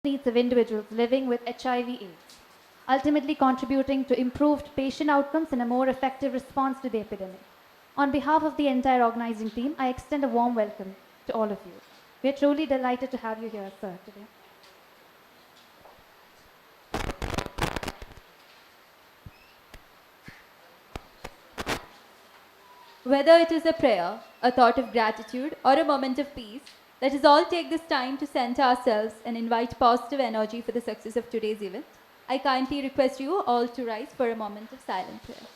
needs of individuals living with HIV/AIDS, ultimately contributing to improved patient outcomes and a more effective response to the epidemic. On behalf of the entire organizing team, I extend a warm welcome to all of you. We are truly delighted to have you here, sir, today. Whether it is a prayer, a thought of gratitude, or a moment of peace, let us all take this time to center ourselves and invite positive energy for the success of today's event. I kindly request you all to rise for a moment of silent prayer.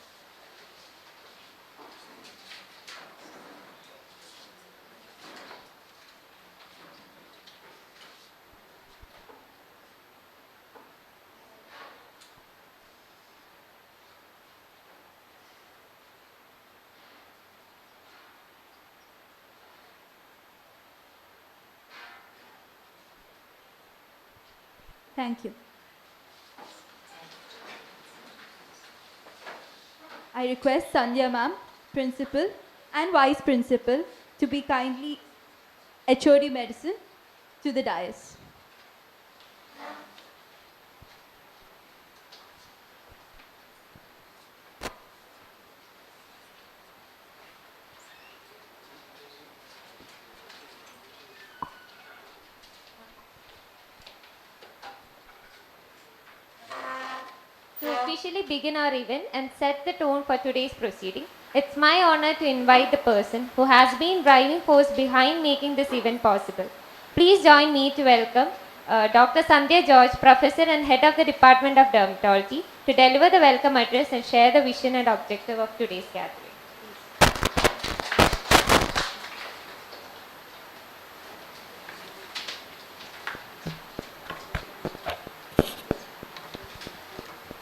Thank you. I request Sandhya ma'am, principal and vice principal to be kindly HOD medicine to the dais. To officially begin our event and set the tone for today's proceeding, it's my honor to invite the person who has been driving force behind making this event possible. Please join me to welcome Dr. Sandhya George, Professor and Head of the Department of Dermatology, to deliver the welcome address and share the vision and objective of today's gathering.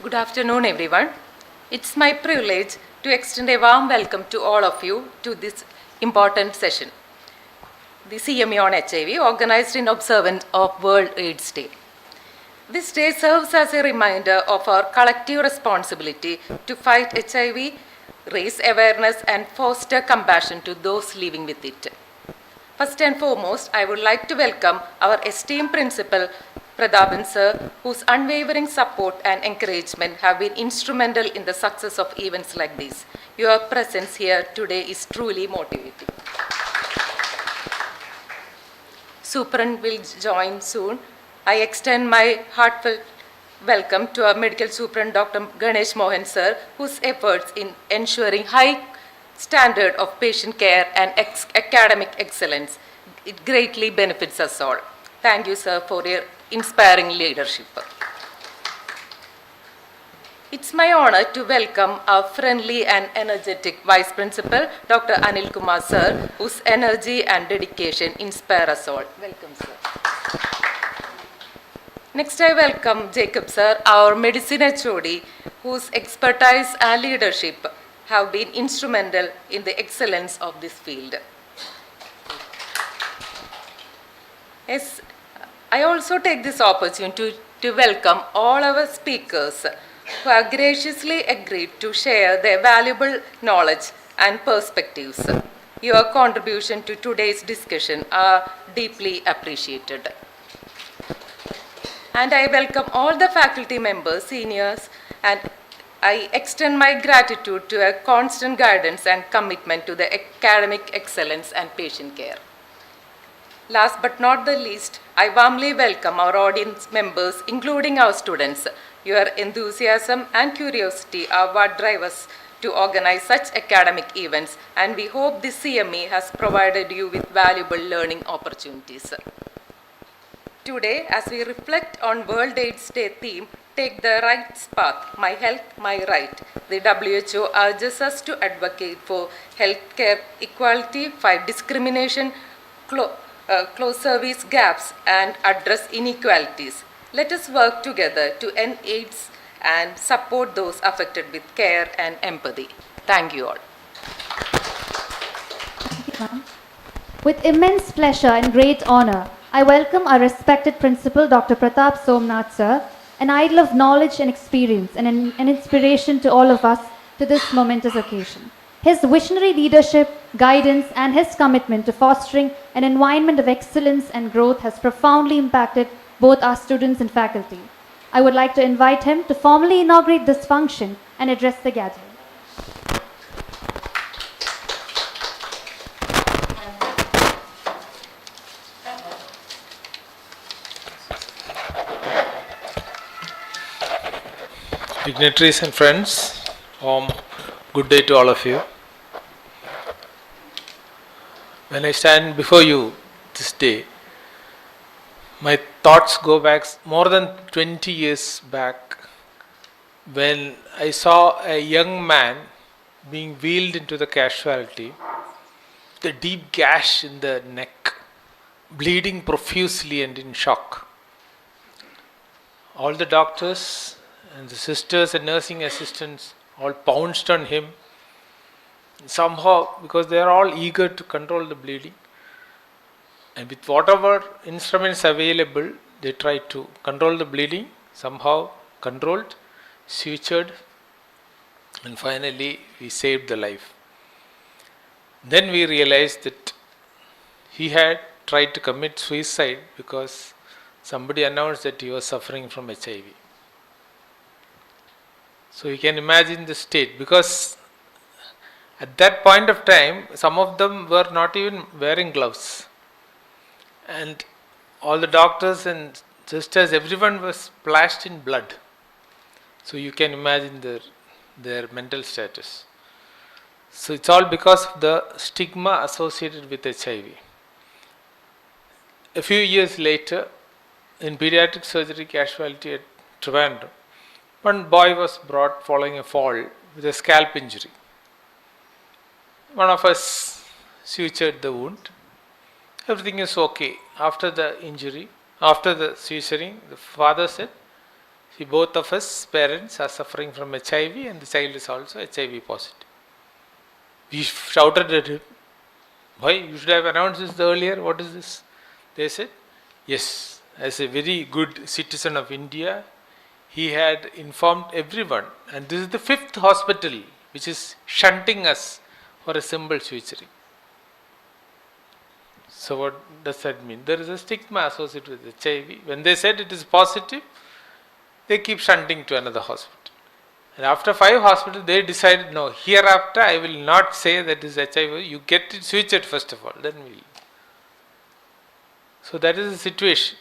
Good afternoon, everyone. It's my privilege to extend a warm welcome to all of you to this important session, the CME on HIV, organized in observance of World AIDS Day. This day serves as a reminder of our collective responsibility to fight HIV, raise awareness, and foster compassion to those living with it. First and foremost, I would like to welcome our esteemed principal, Prathapan sir, whose unwavering support and encouragement have been instrumental in the success of events like this. Your presence here today is truly motivating. Superin will join soon. I extend my heartfelt welcome to our medical superintendent, Dr. Ganesh Mohan sir, whose efforts in ensuring high standard of patient care and academic excellence, it greatly benefits us all. Thank you, sir, for your inspiring leadership. It's my honor to welcome our friendly and energetic Vice Principal, Dr. Anil Kumar sir, whose energy and dedication inspire us all. Welcome, sir. Next, I welcome Jacob sir, our medicine HOD, whose expertise and leadership have been instrumental in the excellence of this field. Yes, I also take this opportunity to welcome all our speakers who have graciously agreed to share their valuable knowledge and perspectives. Your contribution to today's discussion are deeply appreciated. And I welcome all the faculty members, seniors, and I extend my gratitude to a constant guidance and commitment to the academic excellence and patient care. Last but not the least, I warmly welcome our audience members, including our students. Your enthusiasm and curiosity are what drive us to organize such academic events, and we hope this CME has provided you with valuable learning opportunities. Today, as we reflect on World AIDS Day theme, Take the Right Path, My Health, My Right, the WHO urges us to advocate for healthcare equality, fight discrimination, close service gaps, and address inequalities. Let us work together to end AIDS and support those affected with care and empathy. Thank you all. Thank you, ma'am. With immense pleasure and great honor, I welcome our respected principal, Dr. Pratap Somnath sir, an idol of knowledge and experience and an inspiration to all of us to this momentous occasion. His visionary leadership, guidance, and his commitment to fostering an environment of excellence and growth has profoundly impacted both our students and faculty. I would like to invite him to formally inaugurate this function and address the gathering. Dignitaries and friends, good day to all of you. When I stand before you this day, my thoughts go back more than 20 years back when I saw a young man being wheeled into the casualty, the deep gash in the neck, bleeding profusely and in shock. All the doctors and the sisters and nursing assistants all pounced on him. Somehow, because they are all eager to control the bleeding, and with whatever instruments available, they tried to control the bleeding, somehow controlled, sutured, and finally we saved the life. Then we realized that he had tried to commit suicide because somebody announced that he was suffering from HIV. So you can imagine the state, because at that point of time, some of them were not even wearing gloves. And all the doctors and sisters, everyone was splashed in blood. So you can imagine their mental status. So it's all because of the stigma associated with HIV. A few years later, in pediatric surgery casualty at Trivandrum, one boy was brought following a fall with a scalp injury. One of us sutured the wound. Everything is okay. After the injury, after the suturing, the father said, see, both of us parents are suffering from HIV and the child is also HIV positive. We shouted at him, why, you should have announced this earlier, what is this? They said, yes, as a very good citizen of India, he had informed everyone, and this is the 5th hospital which is shunting us for a simple suturing. So what does that mean? There is a stigma associated with HIV. When they said it is positive, they keep shunting to another hospital. And after 5 hospitals, they decided, no, hereafter I will not say that is HIV. You get it sutured first of all, then we'll. So that is the situation.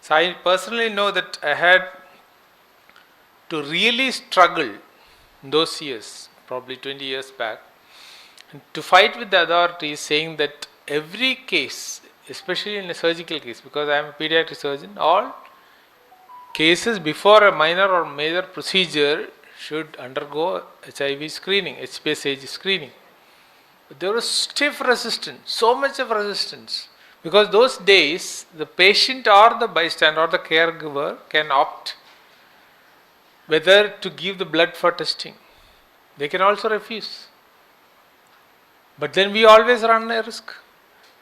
So I personally know that I had to really struggle in those years, probably 20 years back, and to fight with the authorities saying that every case, especially in a surgical case, because I am a pediatric surgeon, all cases before a minor or major procedure should undergo HIV screening, HPSAG screening. But there was stiff resistance, so much of resistance, because those days the patient or the bystander or the caregiver can opt whether to give the blood for testing. They can also refuse. But then we always run a risk.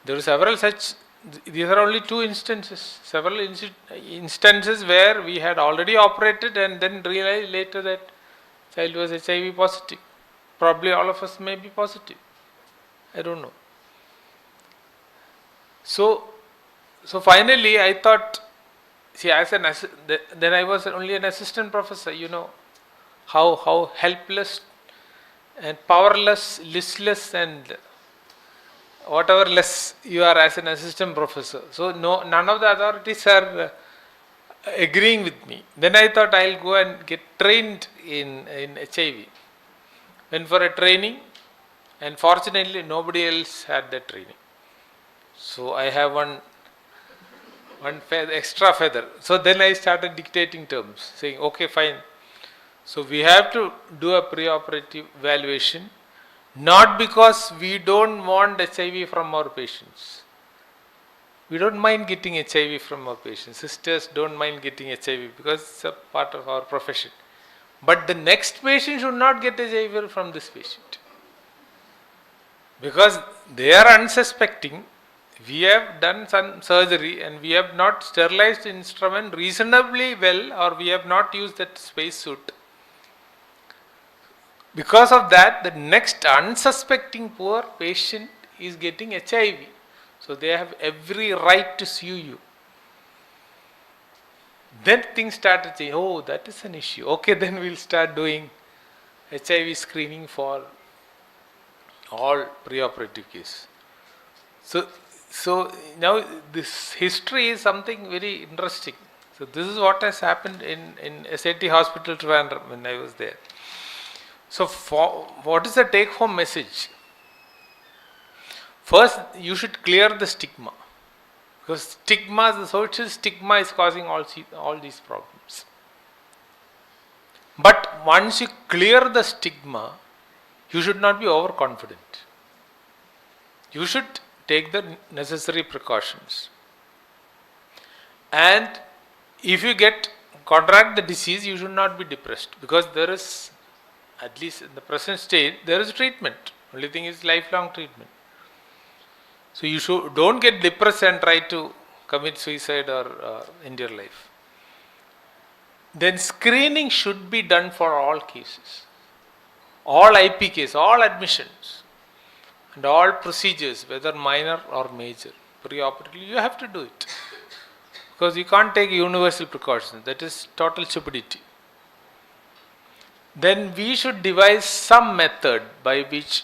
There are several such, these are only 2 instances, several instances where we had already operated and then realized later that child was HIV positive. Probably all of us may be positive. I don't know. So finally I thought, see, then I was only an assistant professor, you know, how helpless and powerless, listless and whatever less you are as an assistant professor. So none of the authorities are agreeing with me. Then I thought I'll go and get trained in HIV. Went for a training, and fortunately nobody else had that training. So I have one extra feather. So then I started dictating terms, saying, okay, fine. So we have to do a preoperative evaluation, not because we don't want HIV from our patients. We don't mind getting HIV from our patients. Sisters don't mind getting HIV because it's a part of our profession. But the next patient should not get HIV from this patient. Because they are unsuspecting. We have done some surgery and we have not sterilized the instrument reasonably well, or we have not used that space suit. Because of that, the next unsuspecting poor patient is getting HIV. So they have every right to sue you. Then things started saying, oh, that is an issue. Okay, then we'll start doing HIV screening for all preoperative cases. So now this history is something very interesting. So this is what has happened in SAT Hospital Trivandrum when I was there. So what is the take home message? First, you should clear the stigma. Because stigma, the social stigma is causing all these problems. But once you clear the stigma, you should not be overconfident. You should take the necessary precautions. And if you contract the disease, you should not be depressed, because there is, at least in the present state, there is treatment. Only thing is lifelong treatment. So you don't get depressed and try to commit suicide or end your life. Then screening should be done for all cases, all IP cases, all admissions, and all procedures, whether minor or major. Preoperatively, you have to do it, because you can't take universal precautions. That is total stupidity. Then we should devise some method by which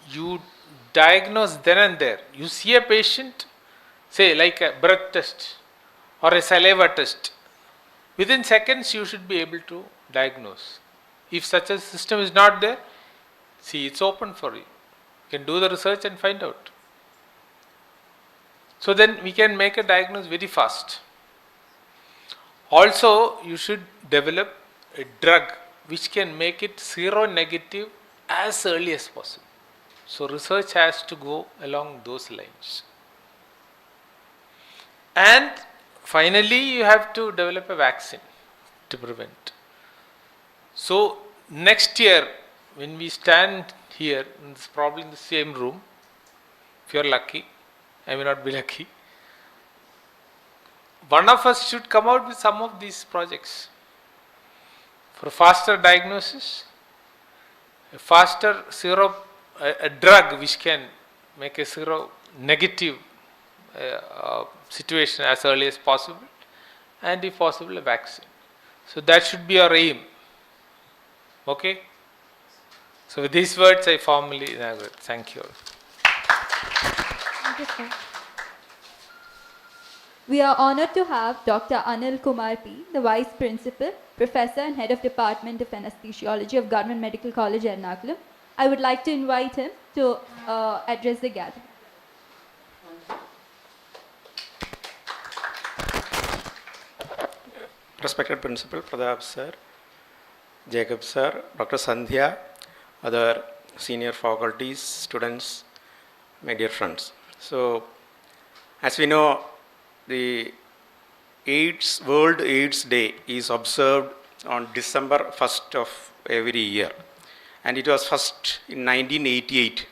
you diagnose then and there. You see a patient, say like a breath test or a saliva test, within seconds you should be able to diagnose. If such a system is not there, see, it's open for you. You can do the research and find out. So then we can make a diagnosis very fast. Also, you should develop a drug which can make it seronegative as early as possible. So research has to go along those lines. And finally, you have to develop a vaccine to prevent. So next year, when we stand here, it's probably in the same room, if you are lucky, I may not be lucky, one of us should come out with some of these projects for faster diagnosis, a faster a drug which can make a seronegative situation as early as possible, and if possible a vaccine. So that should be our aim. Okay? So with these words I formally inaugurate. Thank you all. Thank you, sir. We are honored to have Dr. Anil Kumar P., the Vice Principal, Professor and Head of Department of Anesthesiology of Government Medical College, Ernakulam. I would like to invite him to address the gathering. Respected Principal Pratap sir, Jacob sir, Dr. Sandhya, other senior faculties, students, my dear friends. So, as we know, the World AIDS Day is observed on December 1st of every year. And it was first in 1988.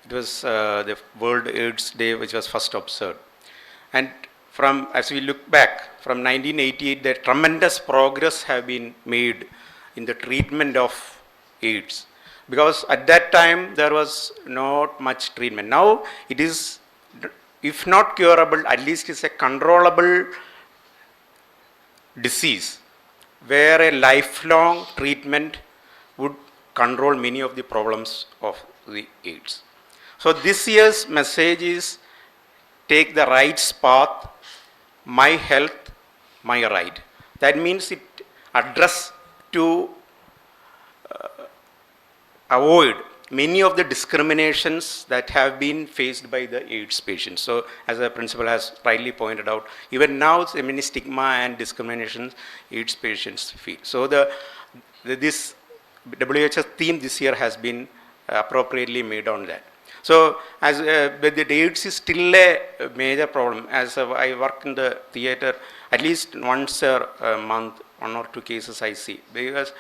It was the World AIDS Day which was first observed. And as we look back, from 1988, the tremendous progress have been made in the treatment of AIDS. Because at that time, there was not much treatment. Now, it is, if not curable, at least it's a controllable disease, where a lifelong treatment would control many of the problems of the AIDS. So this year's message is, take the right path, my health, my right. That means it address to avoid many of the discriminations that have been faced by the AIDS patients. So as the principal has rightly pointed out, even now there many stigma and discriminations AIDS patients feel. So this WHS theme this year has been appropriately made on that. So but the AIDS is still a major problem. As I work in the theater, at least once a month, 1 or 2 cases I see. Because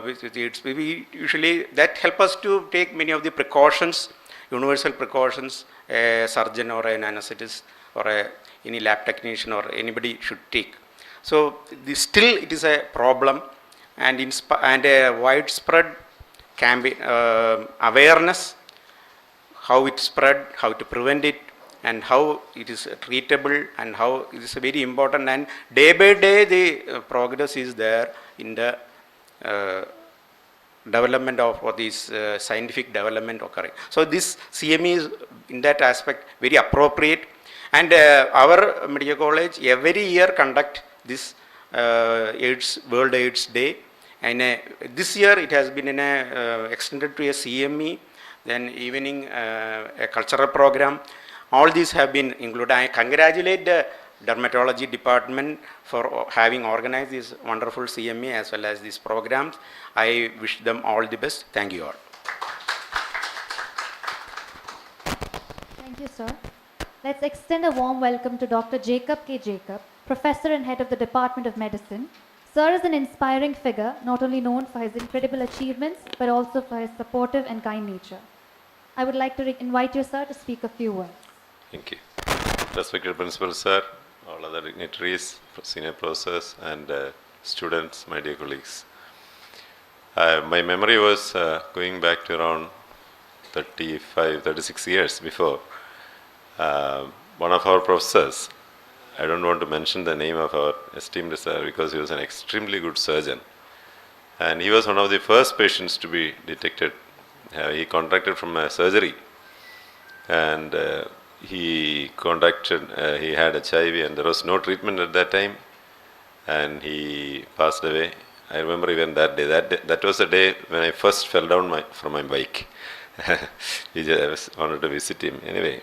with AIDS, we usually that help us to take many of the precautions, universal precautions, a surgeon or an anesthetist or any lab technician or anybody should take. So still it is a problem, and a widespread campaign awareness, how it spread, how to prevent it, and how it is treatable and how it is very important, and day by day the progress is there in the development of what is scientific development occurring. So this CME is in that aspect very appropriate, and our medical college every year conduct this AIDS World AIDS Day, and this year it has been extended to a CME, then evening a cultural program. All these have been included. I congratulate the dermatology department for having organized this wonderful CME as well as these programs. I wish them all the best. Thank you all. Thank you, sir. Let's extend a warm welcome to Dr. Jacob K. Jacob, Professor and Head of the Department of Medicine. Sir is an inspiring figure, not only known for his incredible achievements, but also for his supportive and kind nature. I would like to invite you, sir, to speak a few words. Thank you. Respected Principal, sir, all other dignitaries, senior professors, and students, my dear colleagues. My memory was going back to around 35, 36 years before. One of our professors, I don't want to mention the name of our esteemed sir because he was an extremely good surgeon. And he was one of the first patients to be detected. He contracted from a surgery, and he had HIV, and there was no treatment at that time, and he passed away. I remember even that day. That was the day when I first fell down from my bike. I wanted to visit him. Anyway,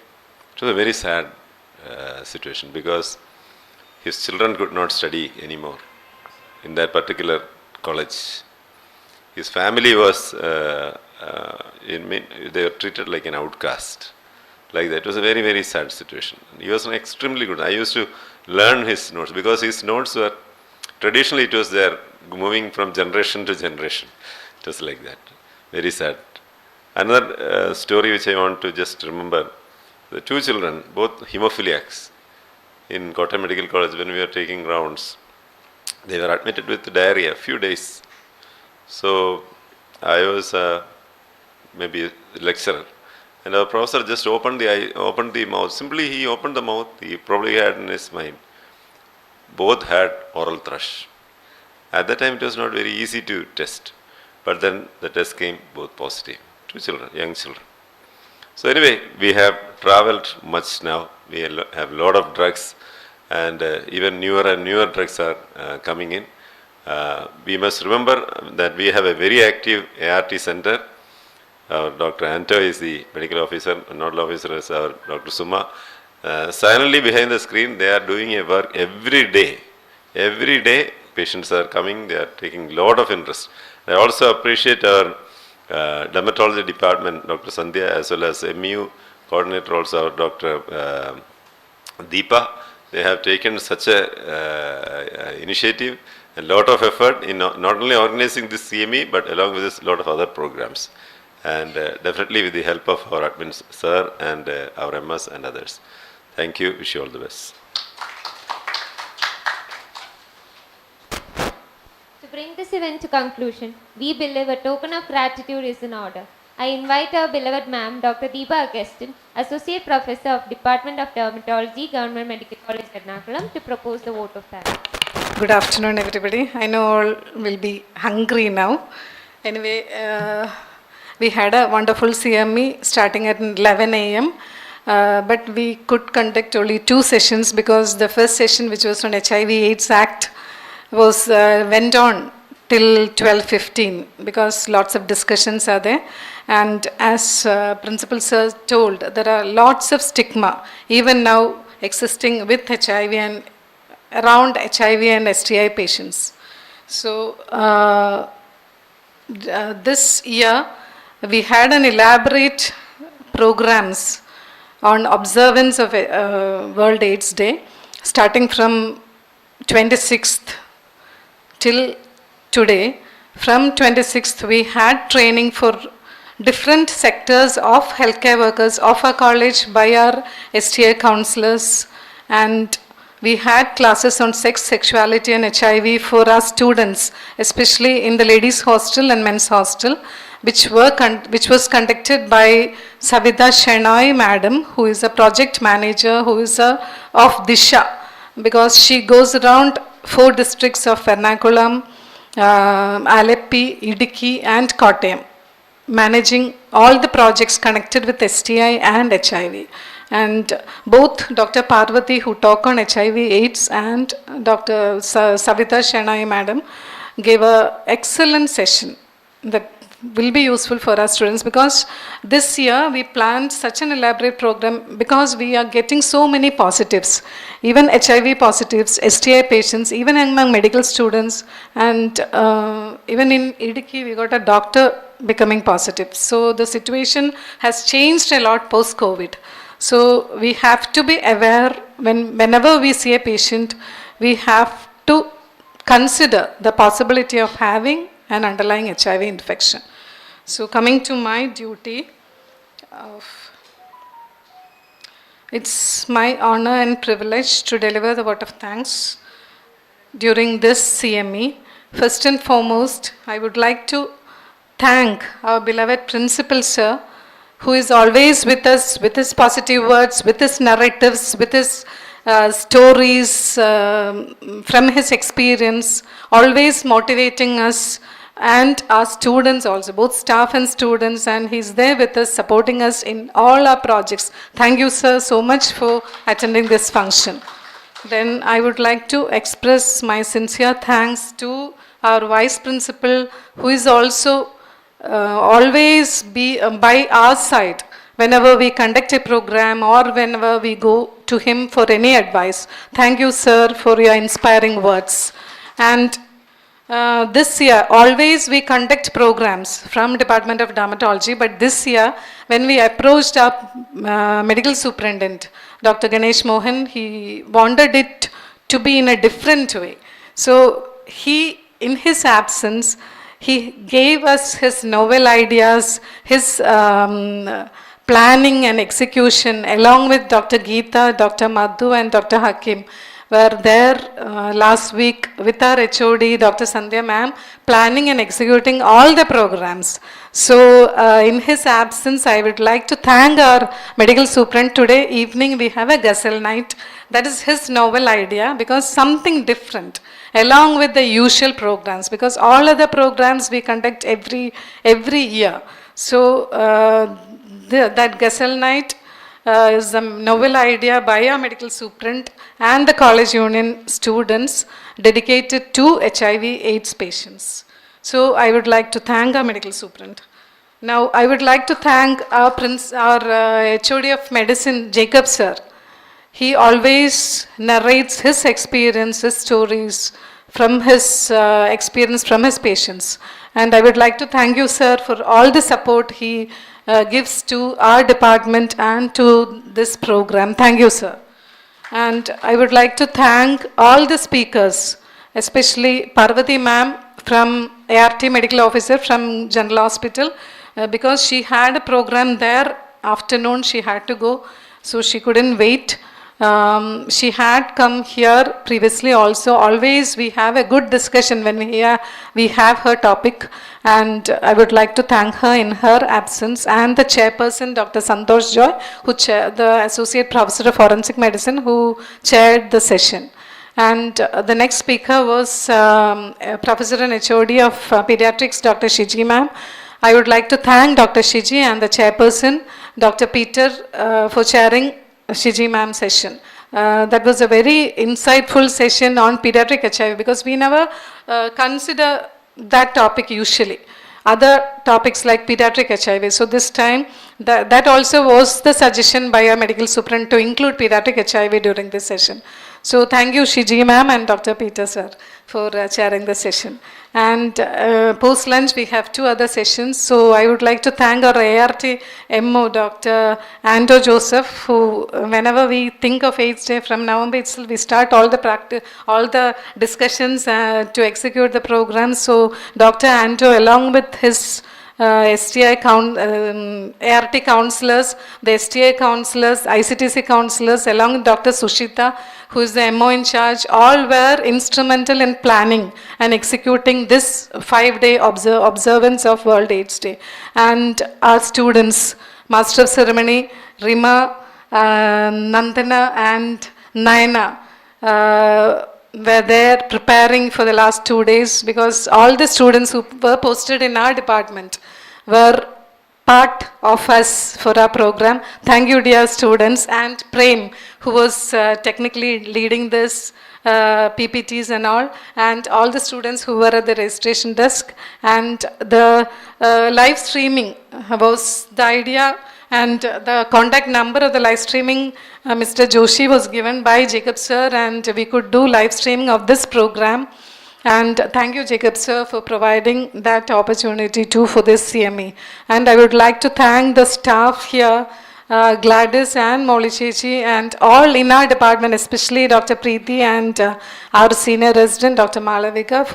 it was a very sad situation because his children could not study anymore in that particular college. His family was, they were treated like an outcast. Like that. It was a very, very sad situation. He was extremely good. I used to learn his notes because his notes were, traditionally it was there, moving from generation to generation. It was like that. Very sad. Another story which I want to just remember, the two children, both hemophiliacs, in GOV.MEDICAL college when we were taking rounds, they were admitted with diarrhea, a few days. So I was maybe a lecturer. And our professor just opened the mouth. Simply he opened the mouth, he probably had in his mind. Both had oral thrush. At that time it was not very easy to test. But then the test came both positive. Two children, young children. So anyway, we have traveled much now. We have a lot of drugs, and even newer and newer drugs are coming in. We must remember that we have a very active ART center. Dr. Anto is the medical officer, nodal officer is our Dr. Suma. Silently behind the screen, they are doing a work every day. Every day, patients are coming, they are taking a lot of interest. I also appreciate our dermatology department, Dr. Sandhya, as well as MU coordinator, also our Dr. Deepa. They have taken such a initiative, a lot of effort in not only organizing this CME, but along with this, a lot of other programs. And definitely with the help of our admin sir and our MS and others. Thank you. Wish you all the best. To bring this event to conclusion, we believe a token of gratitude is in order. I invite our beloved ma'am, Dr. Deepa Augustine, Associate Professor of Department of Dermatology, Government Medical College, Ernakulam, to propose the vote of thanks. Good afternoon, everybody. I know all will be hungry now. Anyway, we had a wonderful CME starting at 11 a.m. But we could conduct only 2 sessions because the first session, which was on HIV/AIDS Act, went on till 12:15 because lots of discussions are there. And as Principal Sir told, there are lots of stigma even now existing with HIV and around HIV and STI patients. So this year we had an elaborate programs on observance of World AIDS Day, starting from 26th till today. From 26th, we had training for different sectors of healthcare workers of our college by our STI counselors, and we had classes on sex, sexuality and HIV for our students, especially in the ladies hostel and men's hostel, which was conducted by Savita Shenoy madam, who is a project manager, who is of Disha, because she goes around 4 districts of Ernakulam, Aleppi, Idiki and Kottayam, managing all the projects connected with STI and HIV. And both Dr. Parvati, who talk on HIV/AIDS, and Dr. Savita Shenoy madam gave an excellent session that will be useful for our students, because this year we planned such an elaborate program because we are getting so many positives, even HIV positives, STI patients, even among medical students, and even in Idiki we got a doctor becoming positive. So the situation has changed a lot post-COVID. So we have to be aware whenever we see a patient, we have to consider the possibility of having an underlying HIV infection. So coming to my duty, it's my honor and privilege to deliver the vote of thanks during this CME. First and foremost, I would like to thank our beloved principal sir, who is always with us, with his positive words, with his narratives, with his stories from his experience, always motivating us and our students also, both staff and students, and he's there with us, supporting us in all our projects. Thank you, sir, so much for attending this function. Then I would like to express my sincere thanks to our vice principal, who is also always be by our side whenever we conduct a program or whenever we go to him for any advice. Thank you, sir, for your inspiring words. And this year, always we conduct programs from Department of Dermatology, but this year, when we approached our medical superintendent, Dr. Ganesh Mohan, he wanted it to be in a different way. So he, in his absence, he gave us his novel ideas, his planning and execution, along with Dr. Geeta, Dr. Madhu and Dr. Hakim, were there last week with our HOD, Dr. Sandhya ma'am, planning and executing all the programs. So in his absence, I would like to thank our medical superintendent. Today evening we have a Ghazal night. That is his novel idea, because something different along with the usual programs, because all other programs we conduct every year. So that Ghazal night is a novel idea by our medical superintendent and the college union students dedicated to HIV/AIDS patients. So I would like to thank our medical superintendent. Now I would like to thank our HOD of medicine, Jacob sir. He always narrates his experience, his stories from his experience from his patients. And I would like to thank you, sir, for all the support he gives to our department and to this program. Thank you, sir. And I would like to thank all the speakers, especially Parvati ma'am from ART Medical Officer from General Hospital, because she had a program there afternoon, she had to go, so she couldn't wait. She had come here previously also. Always we have a good discussion when we have her topic, and I would like to thank her in her absence, and the chairperson Dr. Santosh Joy, the associate professor of forensic medicine, who chaired the session. And the next speaker was Professor and HOD of Pediatrics, Dr. Shiji ma'am. I would like to thank Dr. Shiji and the chairperson, Dr. Peter, for chairing Shiji ma'am session. That was a very insightful session on pediatric HIV, because we never consider that topic usually. Other topics like pediatric HIV. So this time, that also was the suggestion by our medical superintendent to include pediatric HIV during this session. So thank you Shiji ma'am and Dr. Peter sir for chairing the session. And post lunch we have 2 other sessions. So I would like to thank our ART MO Dr. Ando Joseph, who whenever we think of AIDS Day from November itself, we start all the discussions to execute the program. So Dr. Ando, along with his ART counselors, the STI counselors, ICTC counselors, along with Dr. Sushita, who is the MO in charge, all were instrumental in planning and executing this 5-day observance of World AIDS Day. And our students, Master of Ceremony, Rima, Nandana and Naina, were there preparing for the last 2 days, because all the students who were posted in our department were part of us for our program. Thank you, dear students, and Prem, who was technically leading this PPTs and all the students who were at the registration desk. And the live streaming was the idea, and the contact number of the live streaming, Mr. Joshi, was given by Jacob sir, and we could do live streaming of this program. And thank you, Jacob sir, for providing that opportunity too for this CME. And I would like to thank the staff here, Gladys and Molly Chechi, and all in our department, especially Dr. Preeti and our senior resident, Dr. Malavika,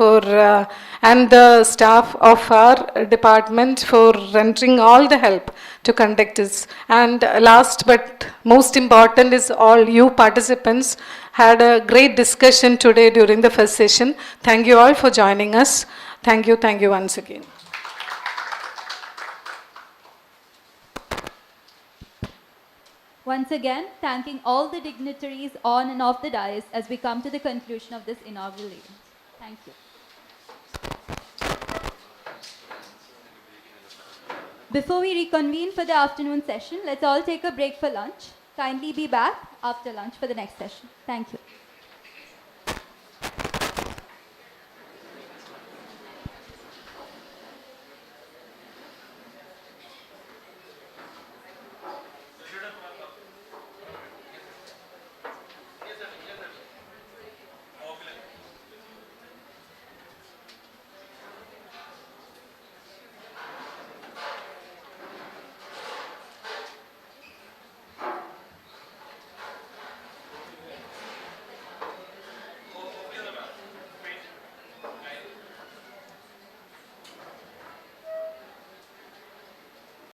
and the staff of our department for rendering all the help to conduct this. And last but most important is all you participants had a great discussion today during the first session. Thank you all for joining us. Thank you once again. Once again, thanking all the dignitaries on and off the dais as we come to the conclusion of this inaugural event. Thank you. Before we reconvene for the afternoon session, let's all take a break for lunch. Kindly be back after lunch for the next session. Thank you.